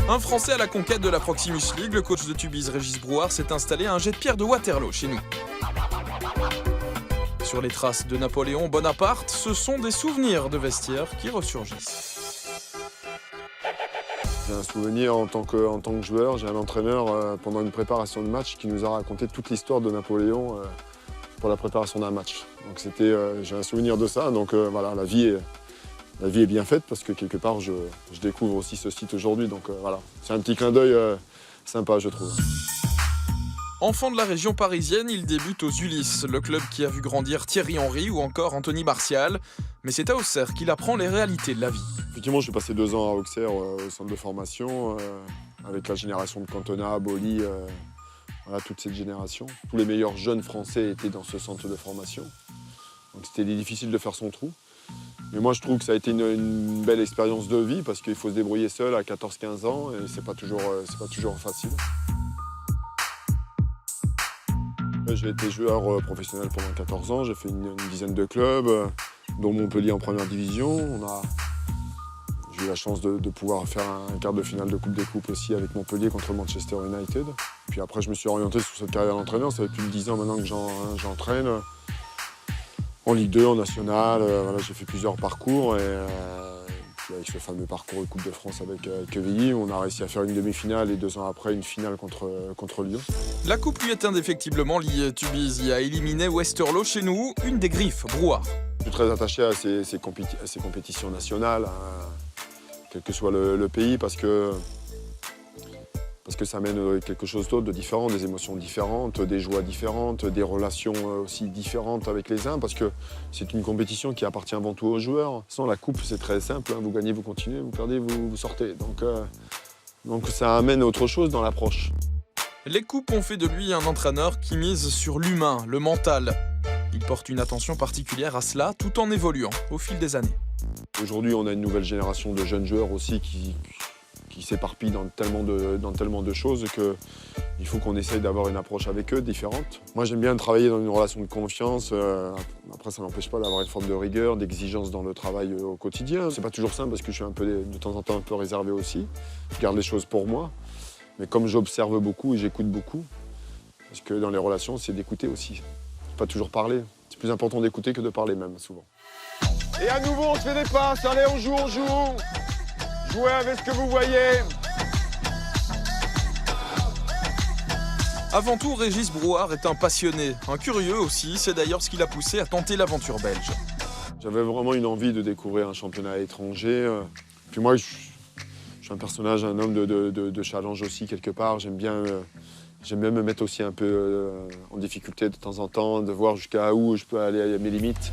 Un Français à la conquête de la Proximus League, le coach de Tubize, Régis Brouard, s'est installé à un jet de pierre de Waterloo chez nous. Sur les traces de Napoléon Bonaparte, ce sont des souvenirs de vestiaire qui ressurgissent. J'ai un souvenir en tant que joueur, j'ai un entraîneur pendant une préparation de match qui nous a raconté toute l'histoire de Napoléon pour la préparation d'un match. Donc j'ai un souvenir de ça, donc voilà, la vie est bien faite parce que quelque part je découvre aussi ce site aujourd'hui, donc voilà, c'est un petit clin d'œil sympa je trouve. Enfant de la région parisienne, il débute aux Ulysses, le club qui a vu grandir Thierry Henry ou encore Anthony Martial. Mais c'est à Auxerre qu'il apprend les réalités de la vie. Effectivement, j'ai passé 2 ans à Auxerre au centre de formation, avec la génération de Cantona, Boli, voilà, toute cette génération. Tous les meilleurs jeunes français étaient dans ce centre de formation. Donc c'était difficile de faire son trou. Mais moi, je trouve que ça a été une belle expérience de vie parce qu'il faut se débrouiller seul à 14-15 ans et c'est pas toujours facile. J'ai été joueur professionnel pendant 14 ans, j'ai fait une dizaine de clubs, dont Montpellier en première division. J'ai eu la chance de pouvoir faire un quart de finale de Coupe des Coupes aussi avec Montpellier contre Manchester United. Puis après, je me suis orienté sur cette carrière d'entraîneur. Ça fait plus de 10 ans maintenant que j'entraîne. En Ligue 2, en National, voilà, j'ai fait plusieurs parcours. Et puis avec ce fameux parcours de Coupe de France avec Quevilly, on a réussi à faire une demi-finale et 2 ans après, une finale contre Lyon. La coupe lui est indéfectiblement liée. Tubize y a éliminé Westerlo chez nous, une des griffes, Brouard. Je suis très attaché à ces compétitions nationales, quel que soit le pays, parce que ça mène quelque chose d'autre, de différent, des émotions différentes, des joies différentes, des relations aussi différentes avec les uns, parce que c'est une compétition qui appartient avant tout aux joueurs. Sans la coupe, c'est très simple, hein, vous gagnez, vous continuez, vous perdez, vous sortez. Donc ça amène autre chose dans l'approche. Les coupes ont fait de lui un entraîneur qui mise sur l'humain, le mental. Il porte une attention particulière à cela tout en évoluant au fil des années. Aujourd'hui, on a une nouvelle génération de jeunes joueurs aussi qui s'éparpillent dans tellement de choses qu'il faut qu'on essaye d'avoir une approche avec eux différente. Moi, j'aime bien travailler dans une relation de confiance. Après, ça n'empêche pas d'avoir une forme de rigueur, d'exigence dans le travail au quotidien. C'est pas toujours simple parce que je suis de temps en temps un peu réservé aussi. Je garde les choses pour moi. Mais comme j'observe beaucoup et j'écoute beaucoup, parce que dans les relations, c'est d'écouter aussi. Pas toujours parler. C'est plus important d'écouter que de parler même, souvent. Et à nouveau, on se fait des passes. Allez, on joue. Jouez avec ce que vous voyez. Avant tout, Régis Brouard est un passionné, un curieux aussi. C'est d'ailleurs ce qui l'a poussé à tenter l'aventure belge. J'avais vraiment une envie de découvrir un championnat étranger. Puis moi, je suis un personnage, un homme de challenge aussi, quelque part. J'aime bien me mettre aussi un peu en difficulté de temps en temps, de voir jusqu'à où je peux aller à mes limites.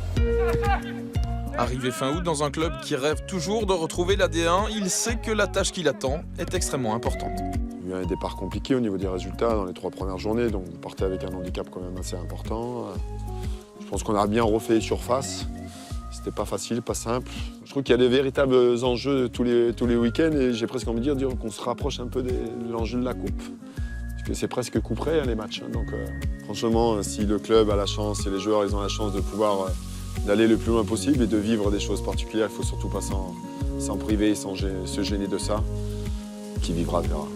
Arrivé fin août dans un club qui rêve toujours de retrouver la D1, il sait que la tâche qui l'attend est extrêmement importante. Il y a eu un départ compliqué au niveau des résultats dans les 3 premières journées, donc on partait avec un handicap quand même assez important. Je pense qu'on a bien refait surface. C'était pas facile, pas simple. Je trouve qu'il y a des véritables enjeux tous les week-ends et j'ai presque envie de dire qu'on se rapproche un peu de l'enjeu de la coupe. Parce que c'est presque coup près les matchs. Donc franchement, si le club a la chance et les joueurs ils ont la chance de pouvoir d'aller le plus loin possible et de vivre des choses particulières, il ne faut surtout pas s'en priver et se gêner de ça. Qui vivra verra.